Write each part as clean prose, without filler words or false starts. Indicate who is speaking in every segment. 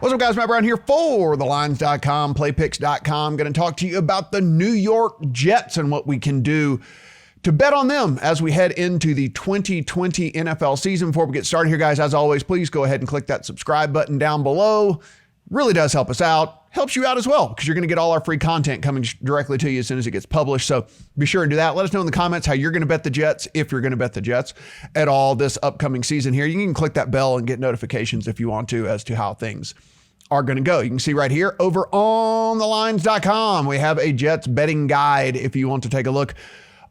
Speaker 1: What's up, guys? Matt Brown here for thelines.com, playpicks.com. Going to talk to you about the New York Jets and what we can do to bet on them as we head into the 2020 NFL season. Before we get started here, guys, as always, please go ahead and click that subscribe button down below. Really does help us out. Helps you out as well, because you're going to get all our free content coming directly to you as soon as it gets published. So be sure to do that. Let us know in the comments how you're going to bet the Jets, if you're going to bet the Jets at all this upcoming season here. You can click that bell and get notifications if you want to as to how things are going to go. You can see right here over on thelines.com, we have a Jets betting guide if you want to take a look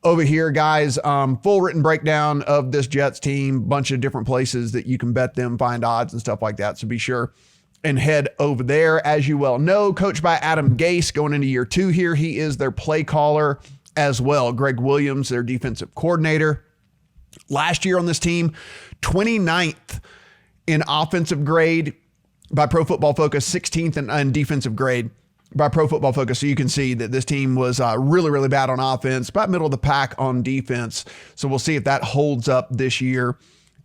Speaker 1: over here, guys. Full written breakdown of this Jets team, bunch of different places that you can bet them, find odds and stuff like that. So be sure and head over there. As you well know, coached by Adam Gase going into year 2 here. He is their play caller as well. Greg Williams, their defensive coordinator. Last year on this team, 29th in offensive grade by Pro Football Focus, 16th in defensive grade by Pro Football Focus. So you can see that this team was really, really bad on offense, about middle of the pack on defense. So we'll see if that holds up this year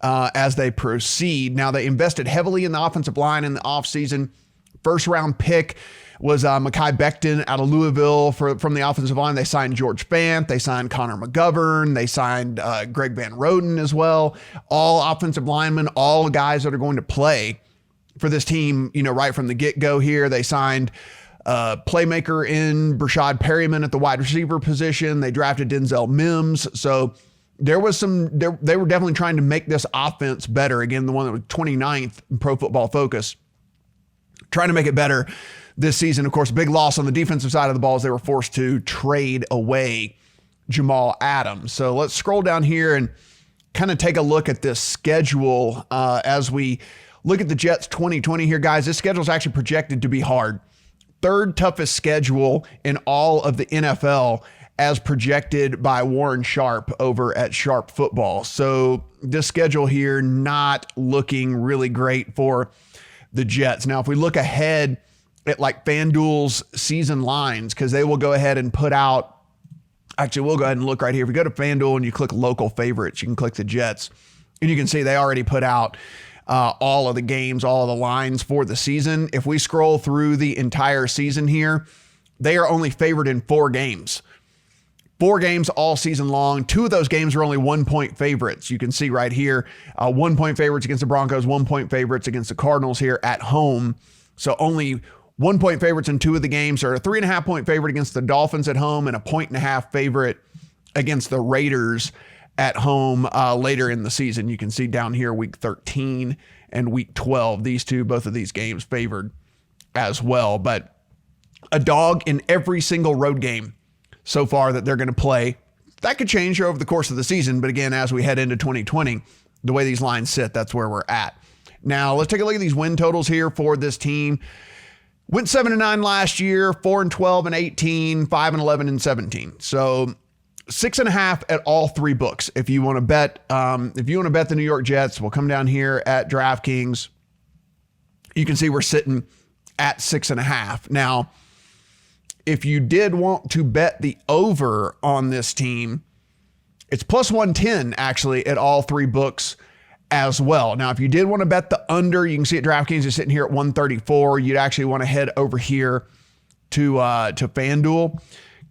Speaker 1: as they proceed. Now, they invested heavily in the offensive line in the offseason. First round pick was Mekhi Becton out of Louisville from the offensive line. They signed George Fant. They signed Connor McGovern. They signed Greg Van Roten as well. All offensive linemen, all guys that are going to play for this team, you know, right from the get-go here. They signed playmaker in Brashad Perryman at the wide receiver position. They drafted Denzel Mims. So there was they were definitely trying to make this offense better. Again, the one that was 29th in Pro Football Focus, trying to make it better this season. Of course, big loss on the defensive side of the ball as they were forced to trade away Jamal Adams. So let's scroll down here and kind of take a look at this schedule as we look at the Jets 2020 here, guys. This schedule is actually projected to be hard. Third toughest schedule in all of the NFL as projected by Warren Sharp over at Sharp Football. So this schedule here not looking really great for the Jets. Now, if we look ahead at like FanDuel's season lines, because they will go ahead and put out, actually, we'll go ahead and look right here. If you go to FanDuel and you click local favorites, you can click the Jets, and you can see they already put out all of the games, all of the lines for the season. If we scroll through the entire season here, they are only favored in 4 games. 4 games all season long. 2 of those games are only 1-point favorites. You can see right here, 1-point favorites against the Broncos, 1-point favorites against the Cardinals here at home. So only 1-point favorites in 2 of the games, are a 3.5-point favorite against the Dolphins at home and a 1.5 favorite against the Raiders at home later in the season. You can see down here week 13 and week 12, both of these games favored as well. But a dog in every single road game so far that they're going to play. That could change over the course of the season, but again, as we head into 2020, the way these lines sit, that's where we're at. Now, let's take a look at these win totals here for this team. Went 7-9 last year, 4-12 and 18, 5-11 and 17. So 6.5 at all 3 books. If you want to bet, the New York Jets, we'll come down here at DraftKings. You can see we're sitting at 6.5. Now, if you did want to bet the over on this team, it's plus 110 actually at all 3 books as well. Now, if you did want to bet the under, you can see at DraftKings is sitting here at 134. You'd actually want to head over here to FanDuel,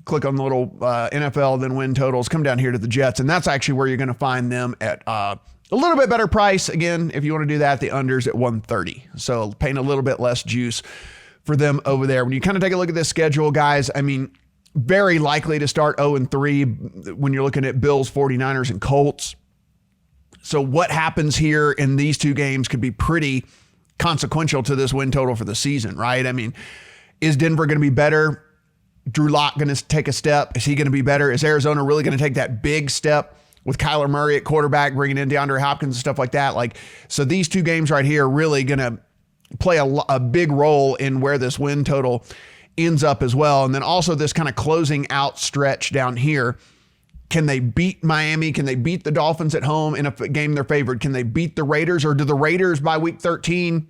Speaker 1: click on the little NFL, then win totals, come down here to the Jets, and that's actually where you're going to find them at a little bit better price. Again, if you want to do that, the under's at 130. So paying a little bit less juice for them over there. When you kind of take a look at this schedule, guys, I mean, very likely to start 0-3 when you're looking at Bills, 49ers, and Colts. So what happens here in these 2 games could be pretty consequential to this win total for the season, right? I mean, is Denver going to be better? Drew Lock going to take a step? Is he going to be better? Is Arizona really going to take that big step with Kyler Murray at quarterback, bringing in DeAndre Hopkins and stuff like that? So these 2 games right here are really going to play a big role in where this win total ends up as well. And then also this kind of closing out stretch down here. Can they beat Miami? Can they beat the Dolphins at home in a game they're favored? Can they beat the Raiders, or do the Raiders by week 13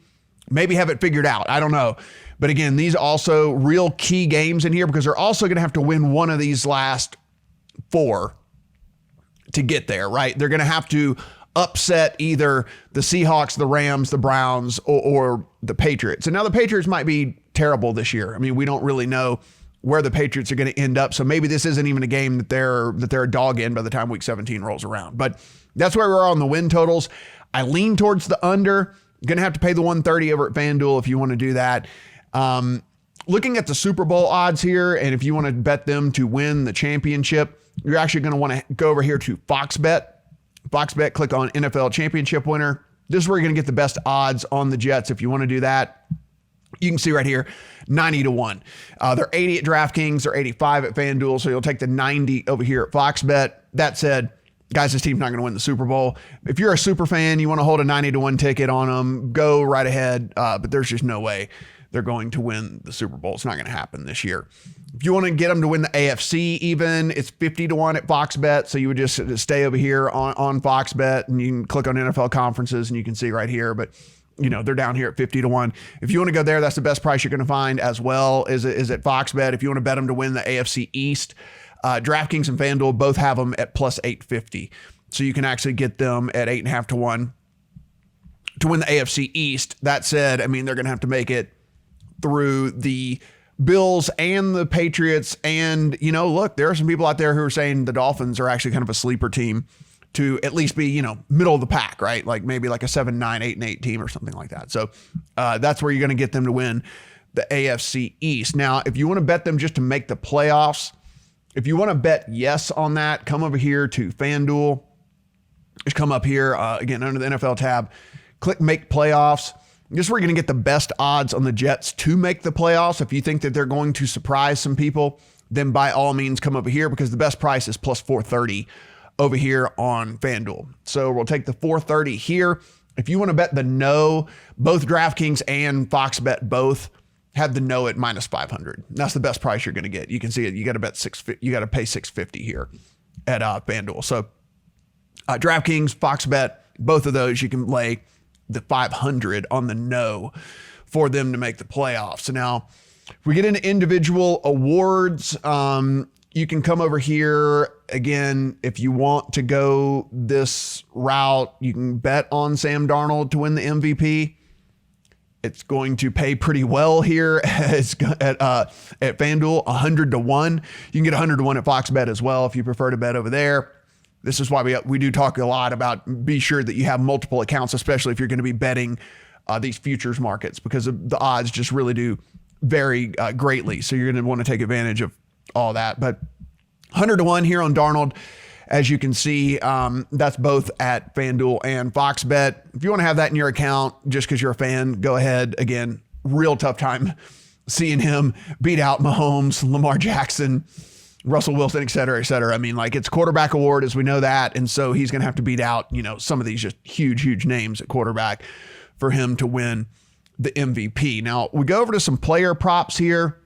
Speaker 1: maybe have it figured out? I don't know. But again, these also real key games in here, because they're also going to have to win one of these last 4 to get there, right? They're going to have to upset either the Seahawks, the Rams, the Browns, or the Patriots. And now the Patriots might be terrible this year. I mean, we don't really know where the Patriots are going to end up. So maybe this isn't even a game that they're a dog in by the time week 17 rolls around. But that's where we're on the win totals. I lean towards the under. Going to have to pay the 130 over at FanDuel if you want to do that. Looking at the Super Bowl odds here, and if you want to bet them to win the championship, you're actually going to want to go over here to Fox Bet. Fox Bet, click on NFL championship winner. This is where you're going to get the best odds on the Jets if you want to do that. You can see right here, 90-1. They're 80 at DraftKings, they're 85 at FanDuel, so you'll take the 90 over here at Fox Bet. That said, guys, this team's not going to win the Super Bowl. If you're a super fan, you want to hold a 90-1 ticket on them, go right ahead, but there's just no way they're going to win the Super Bowl. It's not going to happen this year. If you want to get them to win the AFC even, it's 50-1 at Fox Bet. So you would just stay over here on Fox Bet, and you can click on NFL conferences and you can see right here. But, you know, they're down here at 50-1. If you want to go there, that's the best price you're going to find as well is at Fox Bet. If you want to bet them to win the AFC East, DraftKings and FanDuel both have them at plus 850. So you can actually get them at 8.5-1 to win the AFC East. That said, I mean, they're going to have to make it through the Bills and the Patriots. And, you know, look, there are some people out there who are saying the Dolphins are actually kind of a sleeper team to at least be, you know, middle of the pack, right? Like maybe like a 7-9, 8-8 team or something like that. So that's where you're going to get them to win the AFC East. Now, if you want to bet them just to make the playoffs, if you want to bet yes on that, come over here to FanDuel. Just come up here, again, under the NFL tab, click make playoffs. This is where you're going to get the best odds on the Jets to make the playoffs. If you think that they're going to surprise some people, then by all means come over here because the best price is plus 430 over here on FanDuel. So we'll take the 430 here. If you want to bet the no, both DraftKings and Fox Bet both have the no at minus 500. That's the best price you're going to get. You can see it. You got to bet you got to pay 650 here at FanDuel. So DraftKings, Fox Bet, both of those you can lay the 500 on the no for them to make the playoffs. So now if we get into individual awards, you can come over here again. If you want to go this route, you can bet on Sam Darnold to win the MVP. It's going to pay pretty well here at FanDuel, 100-1. You can get 100-1 at Fox Bet as well if you prefer to bet over there. This is why we do talk a lot about be sure that you have multiple accounts, especially if you're going to be betting these futures markets, because the odds just really do vary greatly. So you're going to want to take advantage of all that. But 100-1 here on Darnold, as you can see, that's both at FanDuel and Fox Bet. If you want to have that in your account just because you're a fan, go ahead. Again, real tough time seeing him beat out Mahomes, Lamar Jackson, Russell Wilson, et cetera, et cetera. I mean, like, it's quarterback award, as we know that. And so he's going to have to beat out, you know, some of these just huge names at quarterback for him to win the MVP. Now, we go over to some player props here.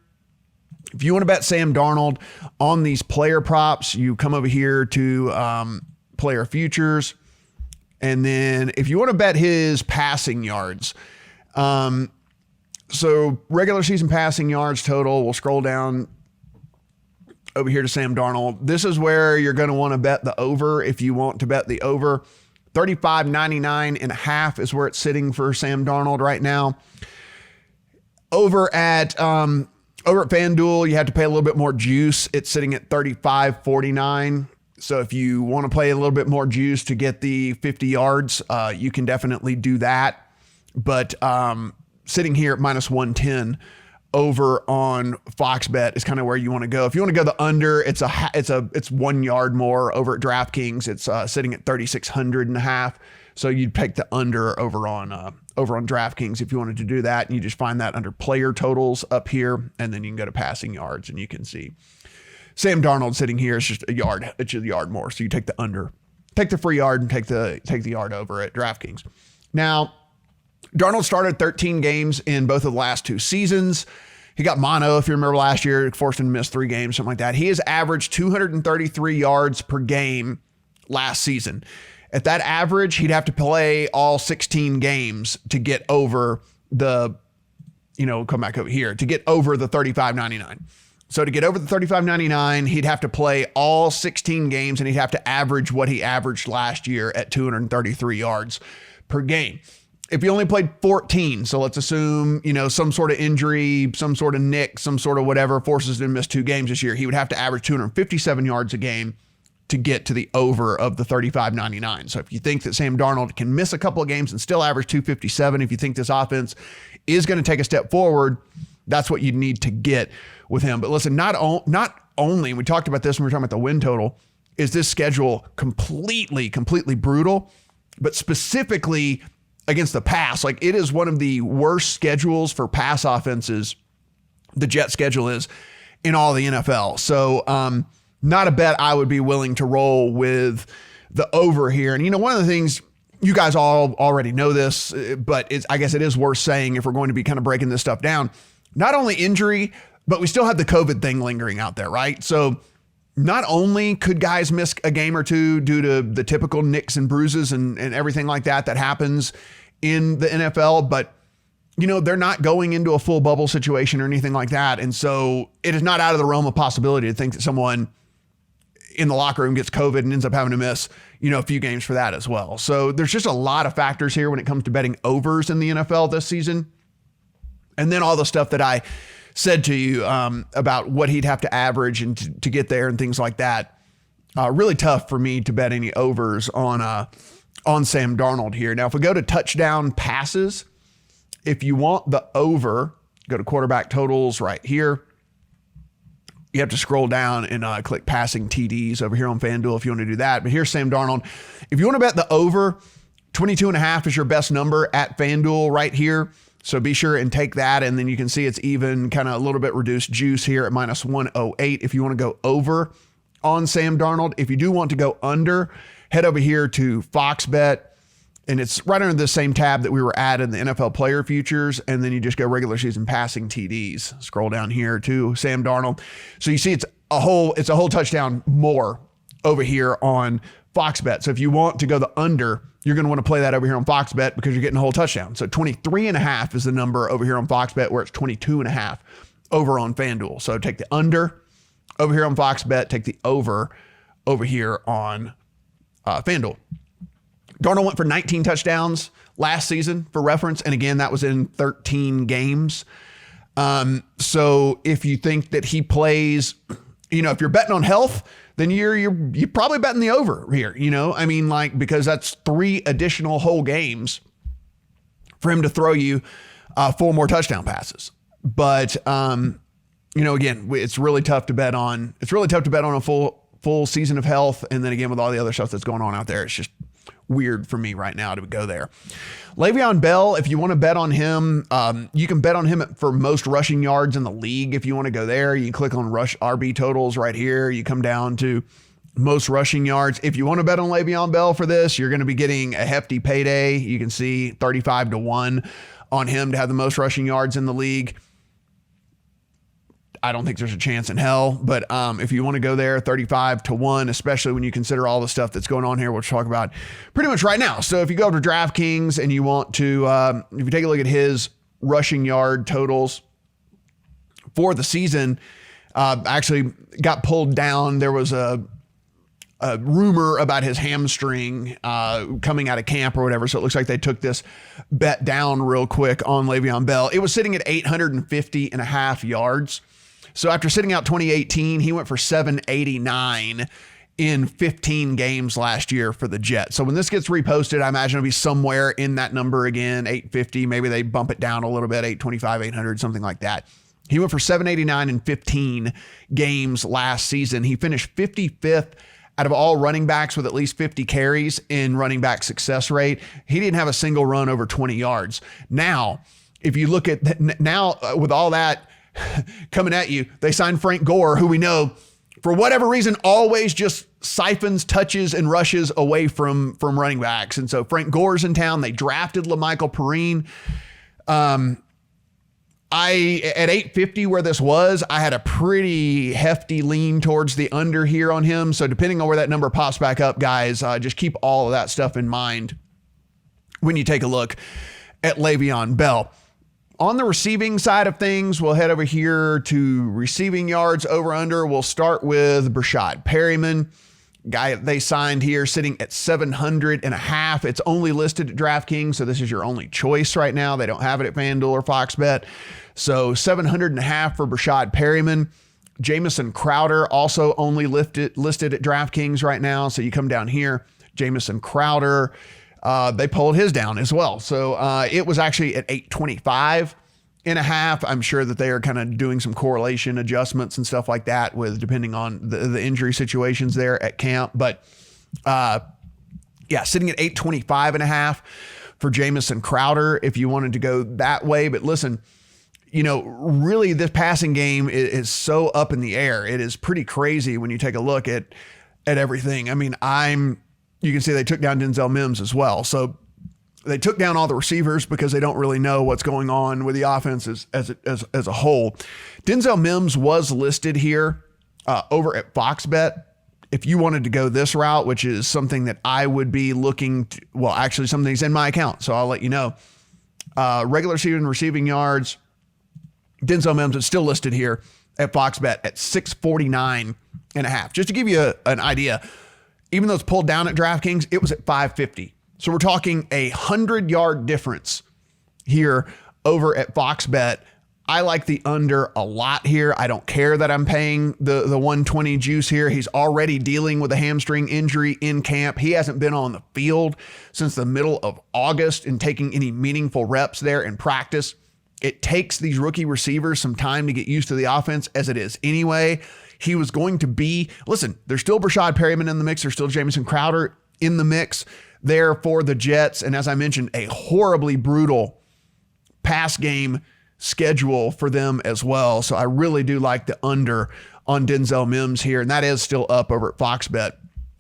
Speaker 1: If you want to bet Sam Darnold on these player props, you come over here to player futures. And then if you want to bet his passing yards, so regular season passing yards total, we'll scroll down over here to Sam Darnold. This is where you're going to want to bet the over if you want to bet the over. 35.99.5 is where it's sitting for Sam Darnold right now. Over at FanDuel, you have to pay a little bit more juice. It's sitting at 35.49. So if you want to play a little bit more juice to get the 50 yards, you can definitely do that. But sitting here at minus 110 over on Fox Bet is kind of where you want to go. If you want to go the under, it's 1 yard more over at DraftKings. It's sitting at 3,600.5. So you'd pick the under over on DraftKings if you wanted to do that. And you just find that under player totals up here, and then you can go to passing yards and you can see Sam Darnold sitting here is just a yard. It's just a yard more. So you take the under, take the free yard, and take the yard over at DraftKings. Now, Darnold started 13 games in both of the last 2 seasons. He got mono, if you remember last year, forced him to miss 3 games, something like that. He has averaged 233 yards per game last season. At that average, he'd have to play all 16 games to get over the, come back over here, to get over the 35.99. So to get over the 35.99, he'd have to play all 16 games and he'd have to average what he averaged last year at 233 yards per game. If he only played 14, so let's assume, some sort of injury, some sort of nick, some sort of whatever forces him to miss 2 games this year, he would have to average 257 yards a game to get to the over of the 35.99. So if you think that Sam Darnold can miss a couple of games and still average 257, if you think this offense is going to take a step forward, that's what you need to get with him. But listen, not only, we talked about this when we were talking about the win total, is this schedule completely brutal, but specifically against the pass. Like, it is one of the worst schedules for pass offenses, the Jet schedule is, in all the NFL. So not a bet I would be willing to roll with the over here. And one of the things, you guys all already know this, but I guess it is worth saying if we're going to be kind of breaking this stuff down. Not only injury, but we still have the COVID thing lingering out there, right? So not only could guys miss a game or two due to the typical nicks and bruises and everything like that happens in the NFL, but they're not going into a full bubble situation or anything like that. And so it is not out of the realm of possibility to think that someone in the locker room gets COVID and ends up having to miss, a few games for that as well. So there's just a lot of factors here when it comes to betting overs in the NFL this season. And then all the stuff that I said to you about what he'd have to average and to get there and things like that. Really tough for me to bet any overs on Sam Darnold here. Now, if we go to touchdown passes, if you want the over, go to quarterback totals right here. You have to scroll down and click passing TDs over here on FanDuel if you want to do that. But here's Sam Darnold. If you want to bet the over, 22.5 is your best number at FanDuel right here. So be sure and take that. And then you can see it's even kind of a little bit reduced juice here at minus 108. If you want to go over on Sam Darnold, if you do want to go under, head over here to Fox Bet. And it's right under the same tab that we were at in the NFL player futures. And then you just go regular season passing TDs. Scroll down here to Sam Darnold. So you see it's a whole touchdown more over here on Fox Bet. So if you want to go the under, you're going to want to play that over here on Fox Bet because you're getting a whole touchdown. So 23.5 is the number over here on Fox Bet, where it's 22.5 over on FanDuel. So take the under over here on Fox Bet, take the over here on FanDuel. Darnold went for 19 touchdowns last season for reference. And again, that was in 13 games. So if you think that he plays, if you're betting on health, then you're probably betting the over here, because that's 3 additional whole games for him to throw you 4 more touchdown passes. But, again, it's really tough to bet on. It's really tough to bet on a full season of health. And then again, with all the other stuff that's going on out there, it's just weird for me right now to go there. Le'Veon Bell, if you want to bet on him, you can bet on him for most rushing yards in the league. If you want to go there, you can click on rush RB totals right here. You come down to most rushing yards. If you want to bet on Le'Veon Bell for this, you're going to be getting a hefty payday. You can see 35-1 on him to have the most rushing yards in the league. I don't think there's a chance in hell, but if you want to go there, 35-1, especially when you consider all the stuff that's going on here, we'll talk about pretty much right now. So if you go to DraftKings and you want to, if you take a look at his rushing yard totals for the season, actually got pulled down. There was a rumor about his hamstring coming out of camp or whatever. So it looks like they took this bet down real quick on Le'Veon Bell. It was sitting at 850.5 yards. So after sitting out 2018, he went for 789 in 15 games last year for the Jets. So when this gets reposted, I imagine it'll be somewhere in that number again, 850. Maybe they bump it down a little bit, 825, 800, something like that. He went for 789 in 15 games last season. He finished 55th out of all running backs with at least 50 carries in running back success rate. He didn't have a single run over 20 yards. Now, if you look at with all that coming at you, they signed Frank Gore, who we know for whatever reason always just siphons touches and rushes away from running backs. And so Frank Gore's in town. They drafted LaMichael Perrine. At 850 where this was, I had a pretty hefty lean towards the under here on him. So depending on where that number pops back up, guys, just keep all of that stuff in mind when you take a look at Le'Veon Bell. On the receiving side of things, we'll head over here to receiving yards over under. We'll start with Brashad Perryman, guy they signed here sitting at 700.5. It's only listed at DraftKings, so this is your only choice right now. They don't have it at FanDuel or Fox Bet. So 700.5 for Brashad Perryman. Jamison Crowder also only listed at DraftKings right now. So you come down here, Jamison Crowder, they pulled his down as well. So it was actually at 825.5. I'm sure that they are kind of doing some correlation adjustments and stuff like that with depending on the injury situations there at camp. But yeah, sitting at 825.5 for Jamison Crowder if you wanted to go that way. But listen, you know, really this passing game is so up in the air. It is pretty crazy when you take a look at everything. I mean, you can see they took down Denzel Mims as well. So they took down all the receivers because they don't really know what's going on with the offense as a whole. Denzel Mims was listed here over at Fox Bet. If you wanted to go this route, which is something that I would be looking to, well, actually something's in my account, so I'll let you know. Regular season receiving yards, Denzel Mims is still listed here at Fox Bet at 649.5. Just to give you an idea, even though it's pulled down at DraftKings, it was at 550. So we're talking 100-yard difference here over at Fox Bet. I like the under a lot here. I don't care that I'm paying the 120 juice here. He's already dealing with a hamstring injury in camp. He hasn't been on the field since the middle of August and taking any meaningful reps there in practice. It takes these rookie receivers some time to get used to the offense as it is anyway. He was going to be, listen, there's still Brashad Perryman in the mix. There's still Jamison Crowder in the mix there for the Jets. And as I mentioned, a horribly brutal pass game schedule for them as well. So I really do like the under on Denzel Mims here. And that is still up over at Fox Bet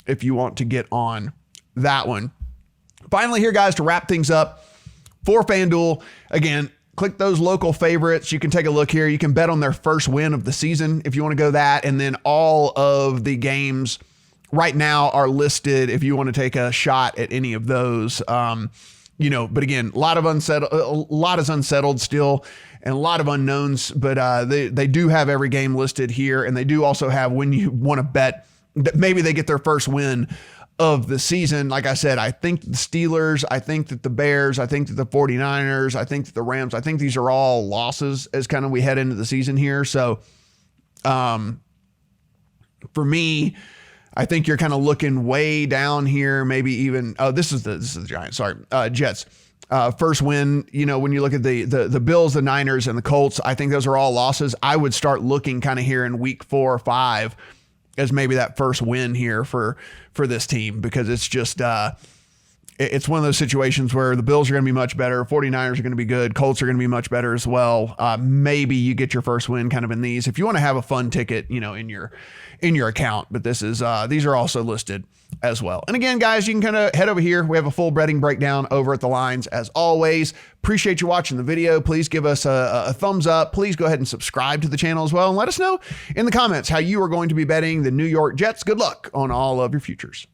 Speaker 1: if you want to get on that one. Finally here, guys, to wrap things up for FanDuel, again, click those local favorites. You can take a look here. You can bet on their first win of the season if you want to go that. And then all of the games right now are listed if you want to take a shot at any of those. You know, but again, a lot is unsettled still and a lot of unknowns, but they do have every game listed here. And they do also have when you want to bet that maybe they get their first win of the season. Like I said, I think the Steelers, I think that the Bears, I think that the 49ers, I think that the Rams, I think these are all losses as kind of we head into the season here. So for me, I think you're kind of looking way down here, maybe even, this is the Giants, sorry, Jets. First win, you know, when you look at the Bills, the Niners, and the Colts, I think those are all losses. I would start looking kind of here in week 4 or 5 as maybe that first win here for this team, because it's just, it's one of those situations where the Bills are going to be much better. 49ers are going to be good. Colts are going to be much better as well. Maybe you get your first win kind of in these if you want to have a fun ticket, you know, in your account. But this is, these are also listed as well. And again, guys, you can kind of head over here. We have a full betting breakdown over at the lines as always. Appreciate you watching the video. Please give us a thumbs up. Please go ahead and subscribe to the channel as well. And let us know in the comments how you are going to be betting the New York Jets. Good luck on all of your futures.